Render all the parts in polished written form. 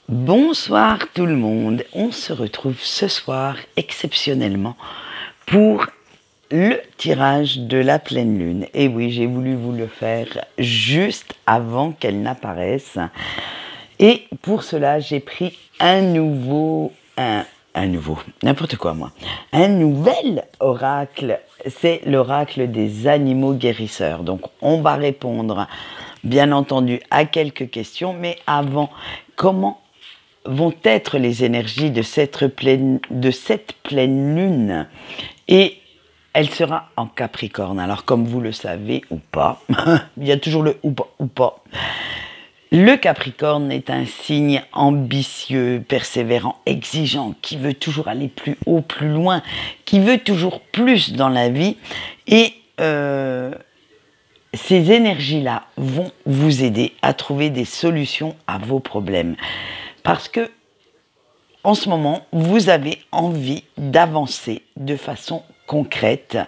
Bonsoir tout le monde, on se retrouve ce soir exceptionnellement pour le tirage de la pleine lune. Et oui, j'ai voulu vous le faire juste avant qu'elle n'apparaisse. Et pour cela, j'ai pris un nouveau, n'importe quoi moi, un nouvel oracle. C'est l'oracle des animaux guérisseurs. Donc on va répondre bien entendu à quelques questions, mais avant, comment vont être les énergies de cette pleine lune, et elle sera en Capricorne. Alors comme vous le savez ou pas, il y a toujours le ou pas. Le Capricorne est un signe ambitieux, persévérant, exigeant, qui veut toujours aller plus haut, plus loin, qui veut toujours plus dans la vie, et ces énergies-là vont vous aider à trouver des solutions à vos problèmes. Parce que, en ce moment, vous avez envie d'avancer de façon concrète.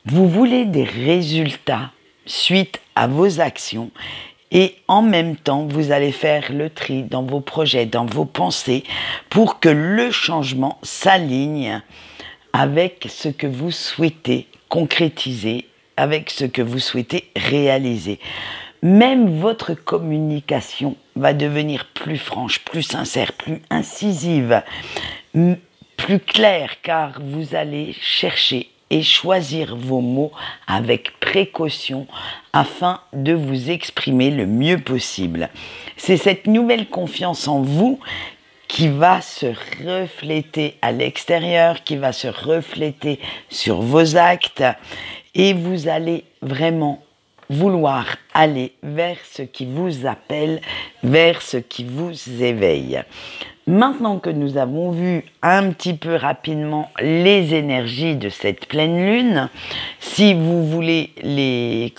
Vous voulez des résultats suite à vos actions, et en même temps, vous allez faire le tri dans vos projets, dans vos pensées, pour que le changement s'aligne avec ce que vous souhaitez concrétiser, avec ce que vous souhaitez réaliser. Même votre communication va devenir plus franche, plus sincère, plus incisive, plus claire, car vous allez chercher et choisir vos mots avec précaution afin de vous exprimer le mieux possible. C'est cette nouvelle confiance en vous qui va se refléter à l'extérieur, qui va se refléter sur vos actes, et vous allez vraiment vouloir aller vers ce qui vous appelle, vers ce qui vous éveille. Maintenant que nous avons vu un petit peu rapidement les énergies de cette pleine lune, si vous voulez le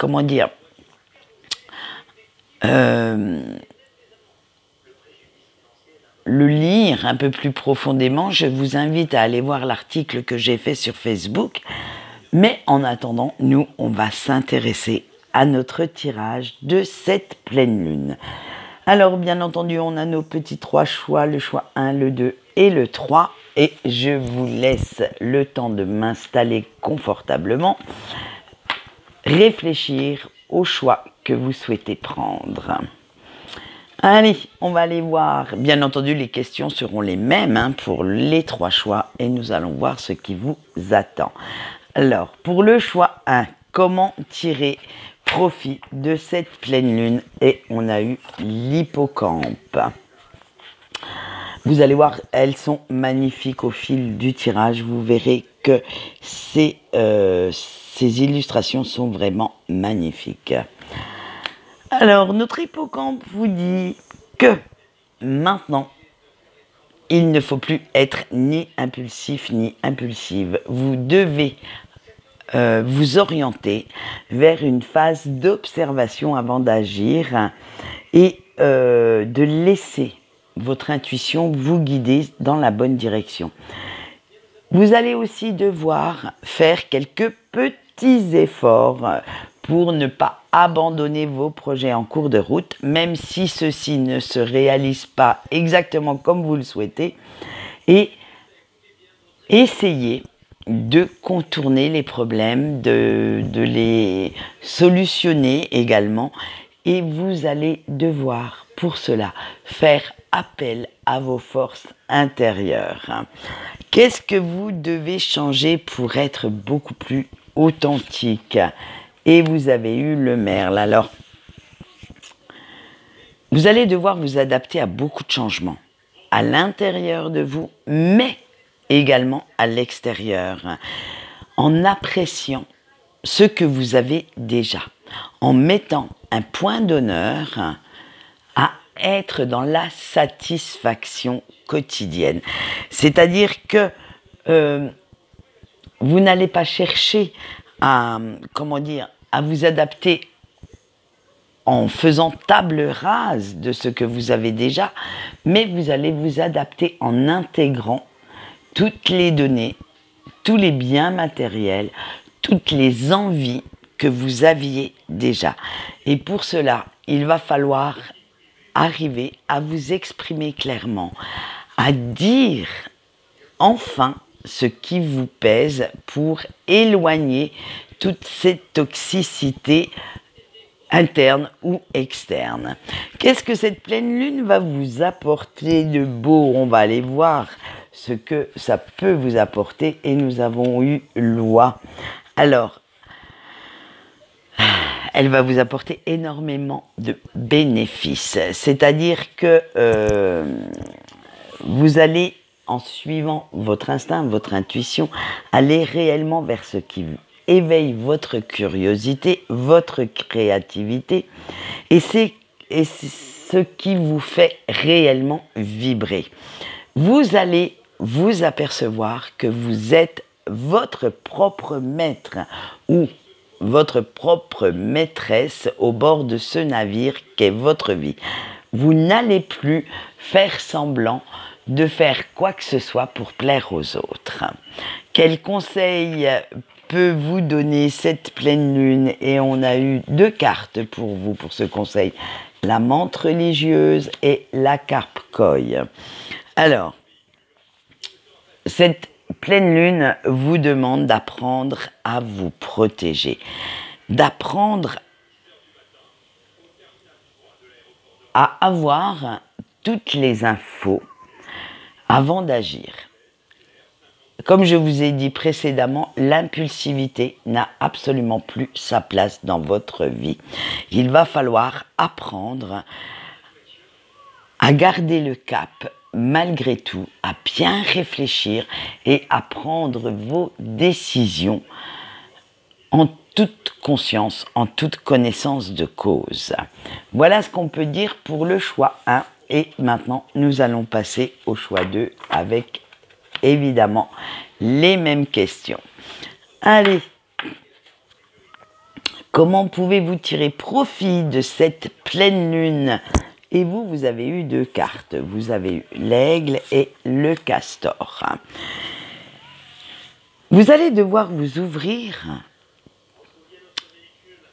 lire un peu plus profondément, je vous invite à aller voir l'article que j'ai fait sur Facebook. Mais en attendant, nous, on va s'intéresser à notre tirage de cette pleine lune. Alors, bien entendu, on a nos petits 3 choix, le choix 1, le 2 et le 3. Et je vous laisse le temps de m'installer confortablement, réfléchir au choix que vous souhaitez prendre. Allez, on va aller voir. Bien entendu, les questions seront les mêmes pour les 3 choix, et nous allons voir ce qui vous attend. Alors, pour le choix 1, comment tirer profit de cette pleine lune? Et on a eu l'hippocampe. Vous allez voir, elles sont magnifiques au fil du tirage. Vous verrez que ces illustrations sont vraiment magnifiques. Alors, notre hippocampe vous dit que maintenant, il ne faut plus être ni impulsif ni impulsive. Vous devez vous orienter vers une phase d'observation avant d'agir, et de laisser votre intuition vous guider dans la bonne direction. Vous allez aussi devoir faire quelques petits efforts pour ne pas abandonner vos projets en cours de route, même si ceux-ci ne se réalisent pas exactement comme vous le souhaitez, et essayez de contourner les problèmes, de les solutionner également, et vous allez devoir pour cela faire appel à vos forces intérieures. Qu'est-ce que vous devez changer pour être beaucoup plus authentique? Et vous avez eu le merle. Alors, vous allez devoir vous adapter à beaucoup de changements à l'intérieur de vous, mais également à l'extérieur, en appréciant ce que vous avez déjà, en mettant un point d'honneur à être dans la satisfaction quotidienne. C'est-à-dire que vous n'allez pas chercher à vous adapter en faisant table rase de ce que vous avez déjà, mais vous allez vous adapter en intégrant toutes les données, tous les biens matériels, toutes les envies que vous aviez déjà. Et pour cela, il va falloir arriver à vous exprimer clairement, à dire enfin ce qui vous pèse pour éloigner toute cette toxicité interne ou externe. Qu'est-ce que cette pleine lune va vous apporter de beau? On va aller voir ce que ça peut vous apporter et nous avons eu loi. Alors, elle va vous apporter énormément de bénéfices. C'est-à-dire que vous allez, en suivant votre instinct, votre intuition, aller réellement vers ce qui éveille votre curiosité, votre créativité, et c'est ce qui vous fait réellement vibrer. Vous allez vous apercevoir que vous êtes votre propre maître ou votre propre maîtresse au bord de ce navire qu'est votre vie. Vous n'allez plus faire semblant de faire quoi que ce soit pour plaire aux autres. Quel conseil peut vous donner cette pleine lune? Et on a eu 2 cartes pour vous pour ce conseil. La menthe religieuse et la carpe koi. Alors, cette pleine lune vous demande d'apprendre à vous protéger, d'apprendre à avoir toutes les infos avant d'agir. Comme je vous ai dit précédemment, l'impulsivité n'a absolument plus sa place dans votre vie. Il va falloir apprendre à garder le cap malgré tout, à bien réfléchir et à prendre vos décisions en toute conscience, en toute connaissance de cause. Voilà ce qu'on peut dire pour le choix 1. Et maintenant, nous allons passer au choix 2 avec évidemment les mêmes questions. Allez, comment pouvez-vous tirer profit de cette pleine lune? Et vous, vous avez eu 2 cartes. Vous avez eu l'aigle et le castor. Vous allez devoir vous ouvrir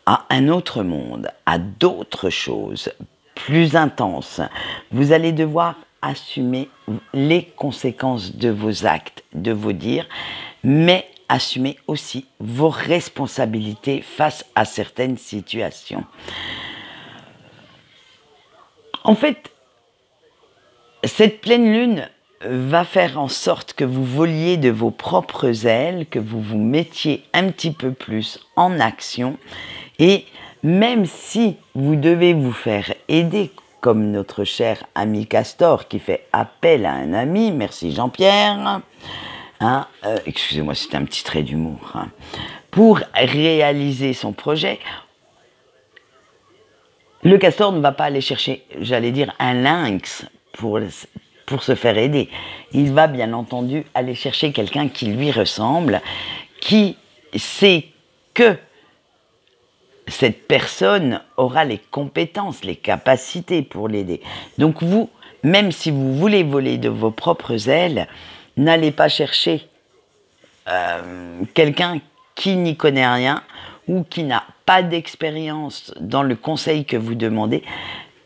à un autre monde, à d'autres choses plus intenses. Vous allez devoir assumer les conséquences de vos actes, de vos dires, mais assumer aussi vos responsabilités face à certaines situations. En fait, cette pleine lune va faire en sorte que vous voliez de vos propres ailes, que vous vous mettiez un petit peu plus en action, et même si vous devez vous faire aider, comme notre cher ami Castor qui fait appel à un ami, merci Jean-Pierre, hein, excusez-moi, c'était un petit trait d'humour, hein, pour réaliser son projet, le castor ne va pas aller chercher, j'allais dire, un lynx pour se faire aider. Il va bien entendu aller chercher quelqu'un qui lui ressemble, qui sait que cette personne aura les compétences, les capacités pour l'aider. Donc vous, même si vous voulez voler de vos propres ailes, n'allez pas chercher quelqu'un qui n'y connaît rien ou qui n'a pas d'expérience dans le conseil que vous demandez.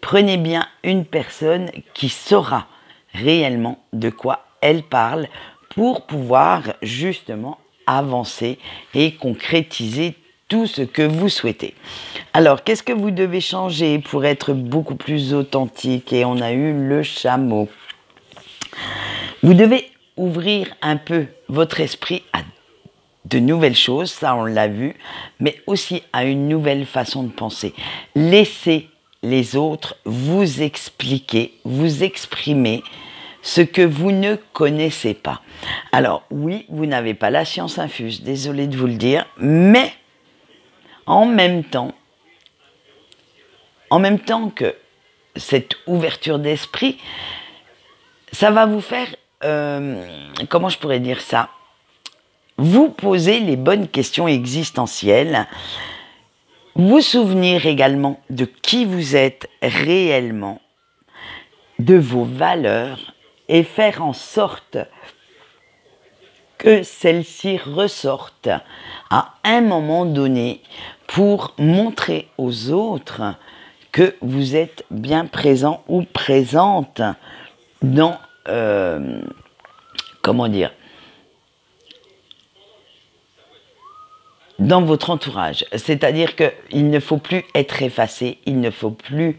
Prenez bien une personne qui saura réellement de quoi elle parle pour pouvoir justement avancer et concrétiser tout ce que vous souhaitez. Alors, qu'est-ce que vous devez changer pour être beaucoup plus authentique? Et on a eu le chameau. Vous devez ouvrir un peu votre esprit à de nouvelles choses, ça on l'a vu, mais aussi à une nouvelle façon de penser. Laissez les autres vous expliquer, vous exprimer ce que vous ne connaissez pas. Alors oui, vous n'avez pas la science infuse, désolé de vous le dire, mais en même temps que cette ouverture d'esprit, ça va vous faire, comment je pourrais dire ça, vous poser les bonnes questions existentielles, vous souvenir également de qui vous êtes réellement, de vos valeurs, et faire en sorte que celles-ci ressortent à un moment donné pour montrer aux autres que vous êtes bien présent ou présente dans, comment dire, dans votre entourage. C'est-à-dire qu'il ne faut plus être effacé, il ne faut plus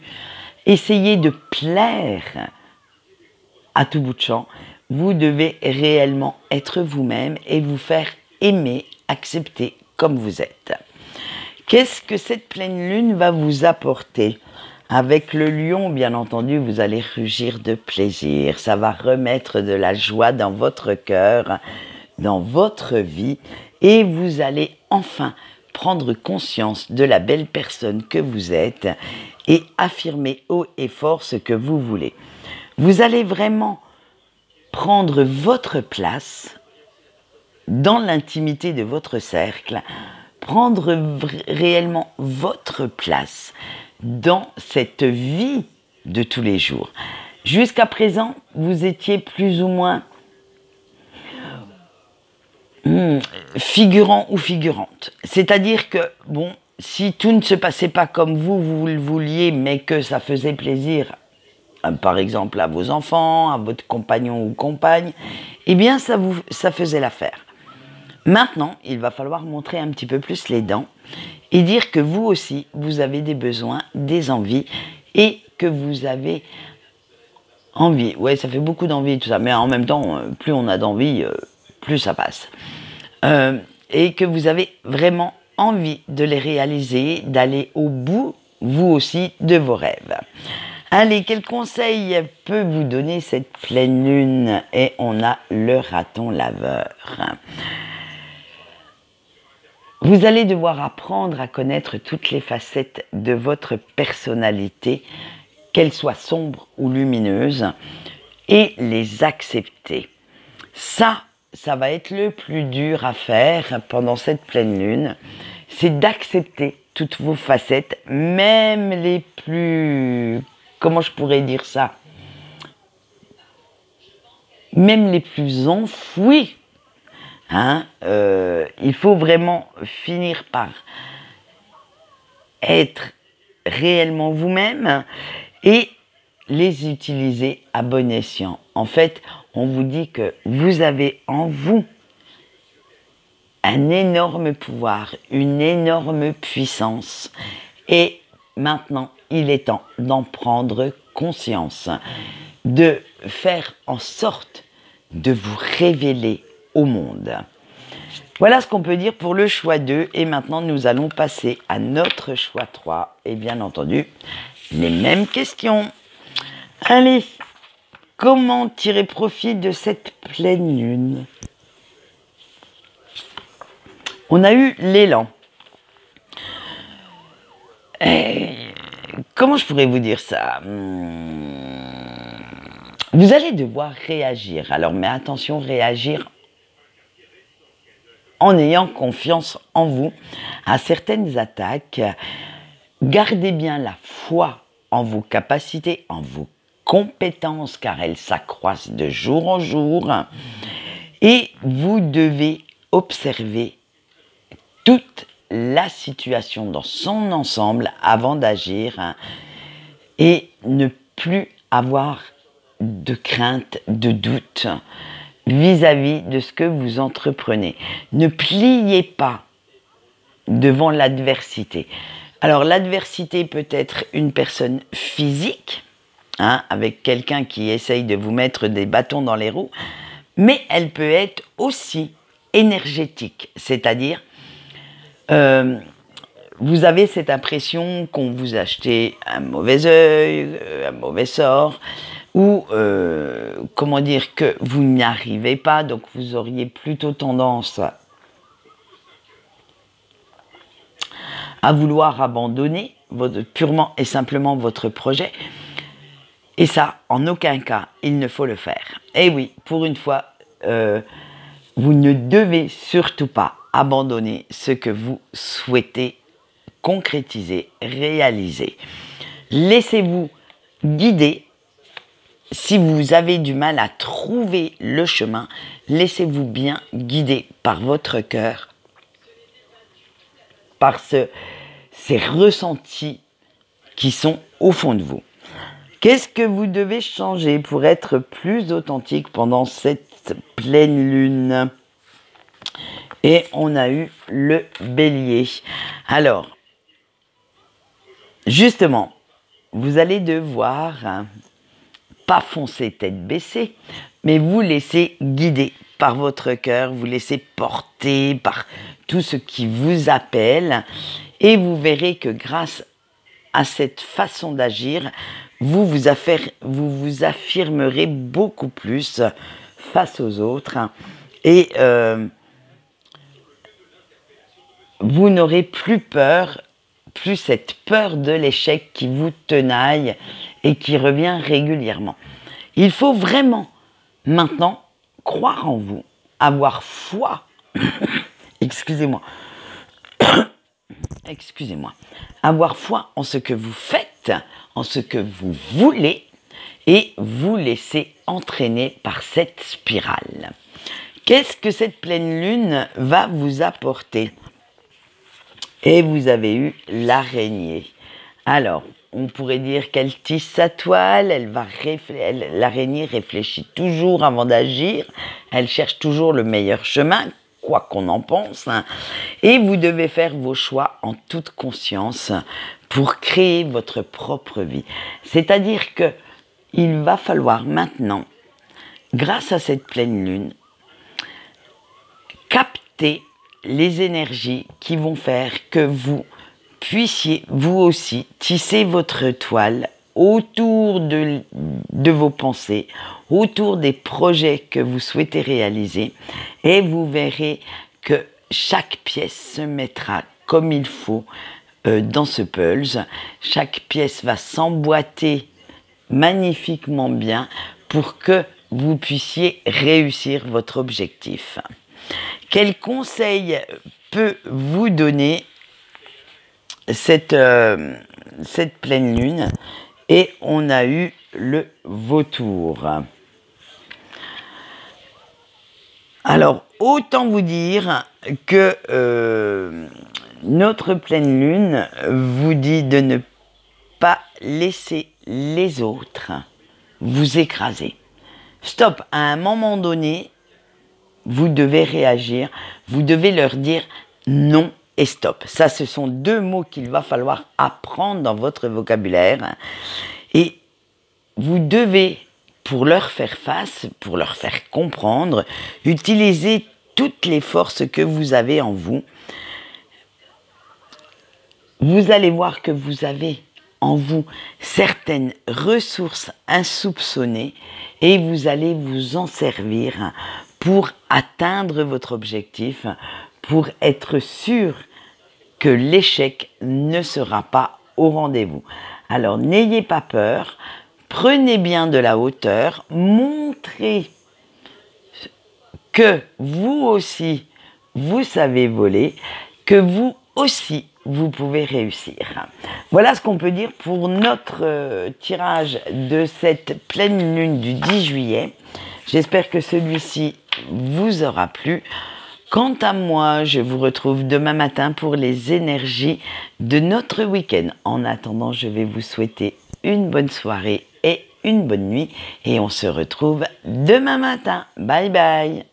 essayer de plaire à tout bout de champ. Vous devez réellement être vous-même et vous faire aimer, accepter comme vous êtes. Qu'est-ce que cette pleine lune va vous apporter ? Avec le lion, bien entendu, vous allez rugir de plaisir. Ça va remettre de la joie dans votre cœur, dans votre vie, et vous allez enfin prendre conscience de la belle personne que vous êtes et affirmer haut et fort ce que vous voulez. Vous allez vraiment prendre votre place dans l'intimité de votre cercle, prendre réellement votre place dans cette vie de tous les jours. Jusqu'à présent, vous étiez plus ou moins figurant ou figurante. C'est-à-dire que, bon, si tout ne se passait pas comme vous le vouliez, mais que ça faisait plaisir, par exemple à vos enfants, à votre compagnon ou compagne, eh bien ça faisait l'affaire. Maintenant, il va falloir montrer un petit peu plus les dents et dire que vous aussi, vous avez des besoins, des envies et que vous avez envie. Ouais, ça fait beaucoup d'envie tout ça, mais en même temps, plus on a d'envie, plus ça passe. Et que vous avez vraiment envie de les réaliser, d'aller au bout, vous aussi, de vos rêves. Allez, quel conseil peut vous donner cette pleine lune ? Et on a le raton laveur. Vous allez devoir apprendre à connaître toutes les facettes de votre personnalité, qu'elles soient sombres ou lumineuses, et les accepter. Ça va être le plus dur à faire pendant cette pleine lune, c'est d'accepter toutes vos facettes, même les plus... Comment je pourrais dire ça ? Même les plus enfouis. Il faut vraiment finir par être réellement vous-même et les utiliser à bon escient. En fait, on vous dit que vous avez en vous un énorme pouvoir, une énorme puissance. Et maintenant, il est temps d'en prendre conscience, de faire en sorte de vous révéler au monde. Voilà ce qu'on peut dire pour le choix 2. Et maintenant, nous allons passer à notre choix 3. Et bien entendu, les mêmes questions. Allez, comment tirer profit de cette pleine lune ? On a eu l'élan. Comment je pourrais vous dire ça ? Vous allez devoir réagir. Alors, mais attention, réagir en ayant confiance en vous à certaines attaques. Gardez bien la foi en vos capacités, en vos compétences, car elles s'accroissent de jour en jour. Et vous devez observer toute la situation dans son ensemble avant d'agir et ne plus avoir de crainte, de doute vis-à-vis de ce que vous entreprenez. Ne pliez pas devant l'adversité. Alors l'adversité peut être une personne physique, avec quelqu'un qui essaye de vous mettre des bâtons dans les roues, mais elle peut être aussi énergétique, c'est-à-dire vous avez cette impression qu'on vous a jeté un mauvais œil, un mauvais sort, ou comment dire, que vous n'y arrivez pas, donc vous auriez plutôt tendance à vouloir abandonner purement et simplement votre projet. Et ça, en aucun cas, il ne faut le faire. Et oui, pour une fois, vous ne devez surtout pas abandonner ce que vous souhaitez concrétiser, réaliser. Laissez-vous guider. Si vous avez du mal à trouver le chemin, laissez-vous bien guider par votre cœur, par ces ressentis qui sont au fond de vous. Qu'est-ce que vous devez changer pour être plus authentique pendant cette pleine lune? Et on a eu le bélier. Alors, justement, vous allez devoir pas foncer tête baissée, mais vous laisser guider par votre cœur, vous laisser porter par tout ce qui vous appelle, et vous verrez que grâce à cette façon d'agir, vous vous affirmerez beaucoup plus face aux autres, et vous n'aurez plus peur, plus cette peur de l'échec qui vous tenaille et qui revient régulièrement. Il faut vraiment maintenant croire en vous, avoir foi, excusez-moi, avoir foi en ce que vous faites, en ce que vous voulez, et vous laisser entraîner par cette spirale. Qu'est-ce que cette pleine lune va vous apporter? Et vous avez eu l'araignée. Alors, on pourrait dire qu'elle tisse sa toile, l'araignée réfléchit toujours avant d'agir, elle cherche toujours le meilleur chemin, quoi qu'on en pense, hein, et vous devez faire vos choix en toute conscience pour créer votre propre vie. C'est-à-dire que il va falloir maintenant, grâce à cette pleine lune, capter les énergies qui vont faire que vous puissiez vous aussi tisser votre toile autour de vos pensées, autour des projets que vous souhaitez réaliser, et vous verrez que chaque pièce se mettra comme il faut dans ce puzzle. Chaque pièce va s'emboîter magnifiquement bien pour que vous puissiez réussir votre objectif. Quel conseil peut vous donner cette pleine lune? Et on a eu le vautour. Alors, autant vous dire que notre pleine lune vous dit de ne pas laisser les autres vous écraser. Stop, à un moment donné, vous devez réagir, vous devez leur dire non et stop. Ça, ce sont deux mots qu'il va falloir apprendre dans votre vocabulaire. Et vous devez, pour leur faire face, pour leur faire comprendre, utiliser toutes les forces que vous avez en vous. Vous allez voir que vous avez en vous certaines ressources insoupçonnées et vous allez vous en servir pour atteindre votre objectif, pour être sûr que l'échec ne sera pas au rendez-vous. Alors n'ayez pas peur, prenez bien de la hauteur, montrez que vous aussi, vous savez voler, que vous aussi, vous pouvez réussir. Voilà ce qu'on peut dire pour notre tirage de cette pleine lune du 10 juillet. J'espère que celui-ci vous aura plu. Quant à moi, je vous retrouve demain matin pour les énergies de notre week-end. En attendant, je vais vous souhaiter une bonne soirée et une bonne nuit. Et on se retrouve demain matin. Bye bye.